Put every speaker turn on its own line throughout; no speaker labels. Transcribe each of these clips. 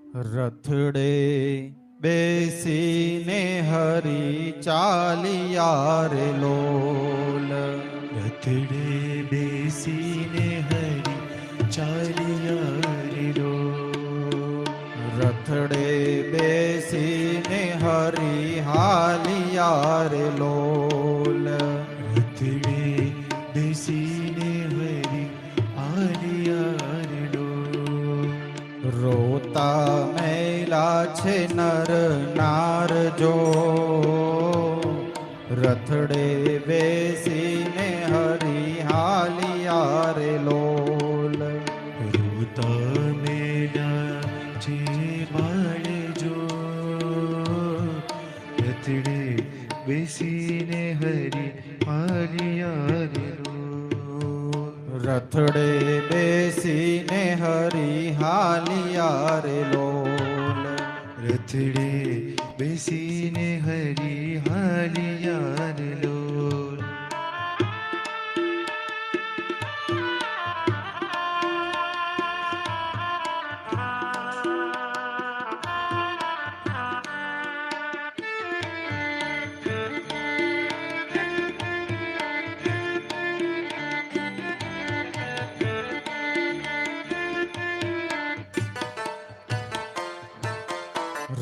રથડે બેસીને હરી ચાલિયા રે લોલ.
રથડે બેસીને હરી ચાલિયા રે લોલ.
રથડે બેસીને હરી હાલિયા રે લોલ.
રથડે બેસીને હરી હાલિયા રે લોલ.
રોતા મેલા છે નર નાર જો, રથડે બેસીને હરી હાલિયા રે લોલ.
રોતા મેલા છે બાળ જો, રથડે બેસીને હરી હાલિયા રે લોલ.
રથડે બેસીને હરી હાલિયા રે લોલ.
રથડે બેસીને હરી હાલિયા રે લોલ.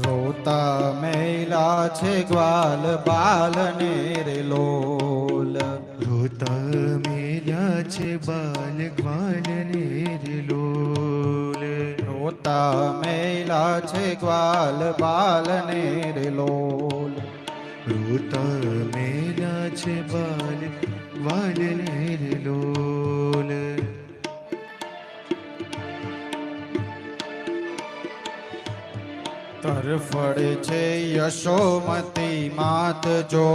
રોતા મેલા છે ગ્વાલ બાલને રે લોલ.
રોતા મેલ્યા છે બાલ ગ્વાલને રે લોલ.
રોતા મેલા છે ગ્વાલ બાલને રે લોલ.
રોતા મેલ્યા છે બાલ ગ્વાલને રે લોલ.
તરફડે છે યશોમતી માત જો,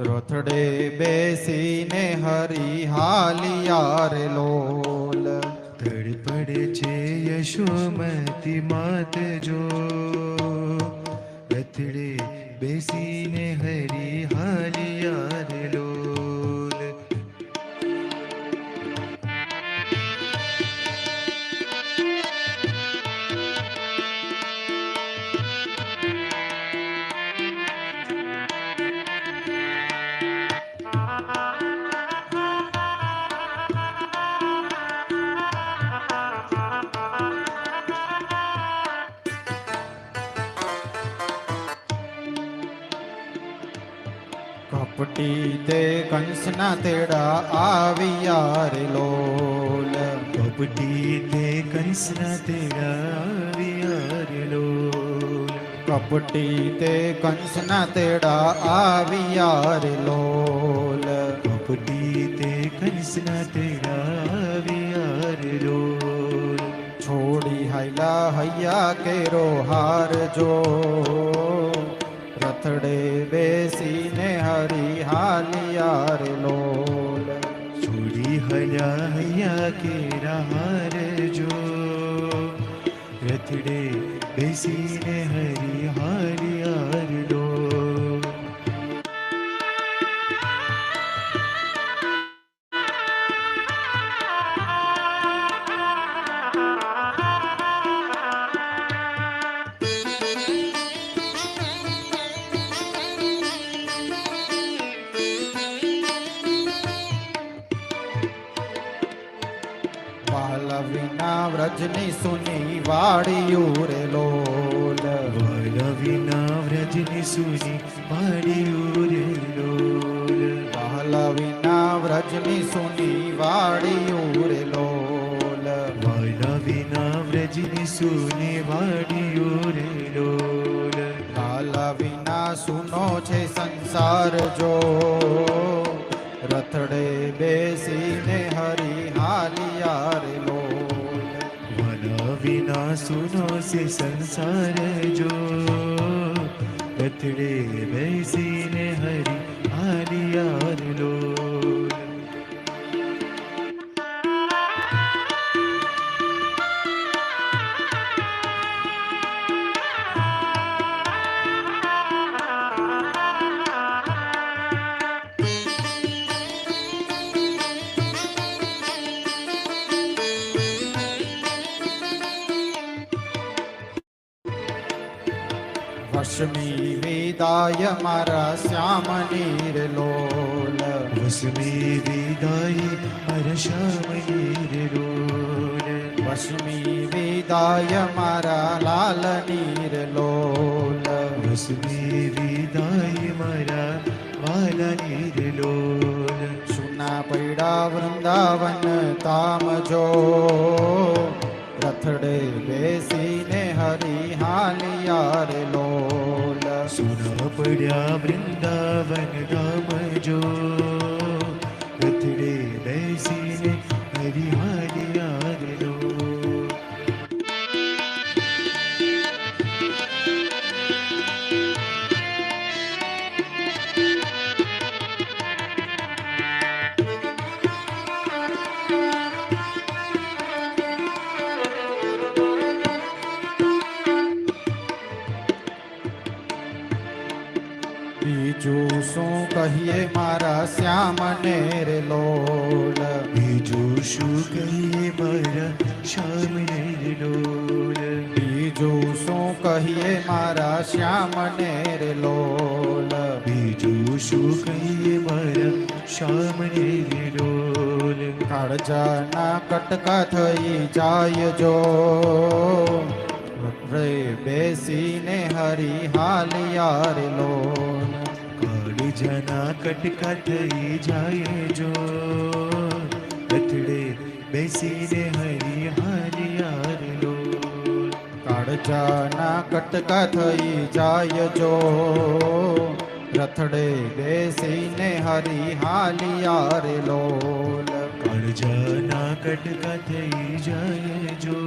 રથડે બેસીને હરી હાલિયા રે લોલ.
તડપડે છે યશોમતી માત જો, રથડે બેસીને હરી હાલિયા રે લોલ.
કપટી તે કંસના તેડા આવ્યા રે લોલ.
કપટી તે કંસના તેડા આવ્યા રે લોલ.
કપટી તે કંસના તેડા આવ્યા રે લોલ.
કપટી તે કંસના તેડા આવ્યા રે લોલ.
છોડી હાયલા હૈયા કેરો હાર જો, રથડે બેસીને હરી હાલિયા રે લોલ.
છોડી હલ્યા હૈયા કેરા હાર જો, રથડે બેસીને હરી હાલિયા રે લોલ.
વાલ વિના વ્રજની સુની વાડિયું રે લોલ.
વાલ વિના વ્રજની સુની વાડિયું રે લોલ.
વાલ વિના વ્રજની સુની વાડિયું રે લોલ.
વાલ વિના વ્રજની સુની વાડિયું રે લોલ.
વાલ વિના સુનો છે સંસાર જો, રથડે બેસીને હરી હાલિયા રે લોલ.
વાલા વિના સુનો સે સંસાર જો, રથડે બેસીને હરી હાલિયા રે લોલ.
વશમી વિદાય મારા શ્યામ નીર લોલ
વસમી વિદાય મારા શ્યામ નીર લોલ
વશમી વિદાય મારા લાલ નીર લોલ
વસમી વિદાય મારા વાલા નીર લોલ
સુના પૈડા વૃંદાવન તામ જો રથડે બેસીને હરી હાલિયા રે લોલ
સુના પડ્યા વૃંદાવન ધામ જો રથડે બેસીને હરિહાલિયા રે લોલ
બીજું શું કહીએ મારા શ્યામ ને રે લોલ
બીજું શું કહીએ મારા શ્યામ નીર લોલ
બીજું શું કહીએ મારા શ્યામ ને રે લોલ
બીજું શું કહીએ મારા શ્યામ નીર લોલ
કાળજાના કટકા થઈ જાય જો રે બેસીને હરી હાલિયા રે લોલ
કાળજાના કટકા થઈ જાય જો રથડે બેસીને હરિહાલિયા રે લોલ
કાળજાના કટકા થઈ જાય જો રથડે બેસીને હરી હાલિયા રે લોલ
કાળજાના કટકા થઈ જાય જો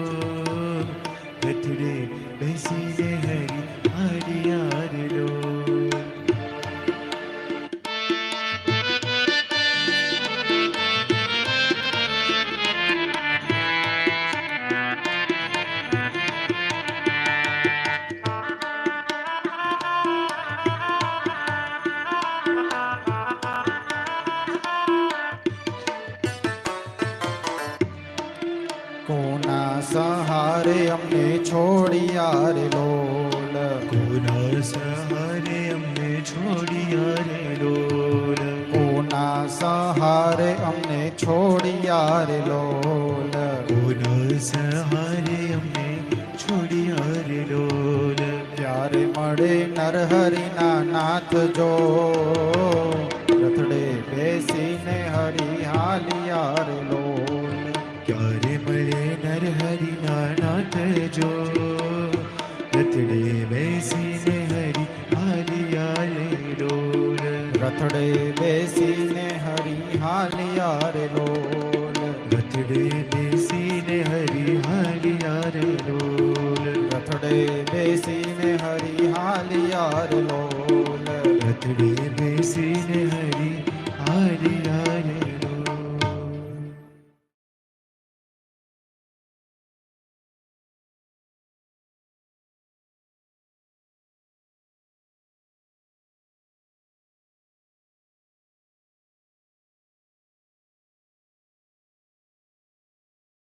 રથડે બેસીને હરિહાલિયા રે લોલ
કોના સહારે અમને છોડિયા રે લોલ
કોના સહારે અમને છોડિયા રે લોલ
કોના સહારે અમને છોડિયા રે લોલ
કોના સહારે અમને છોડિયા રે લોલ
ત્યારે મળે નરહરિના નાથ જો રથડે બેસીને હરી હાલિયા રે લોલ
ક્યારે મળે નરહરિના નાથ જો રથડે બેસીને હરિહાલિયા રે લોલ
રથડે બેસીને હરી હાલિયા રે લોલ
રથડે બેસીને હરિહાલિયા રે લોલ
રથડે બેસીને હરી હાલિયા રે લોલ
રથડે બેસીને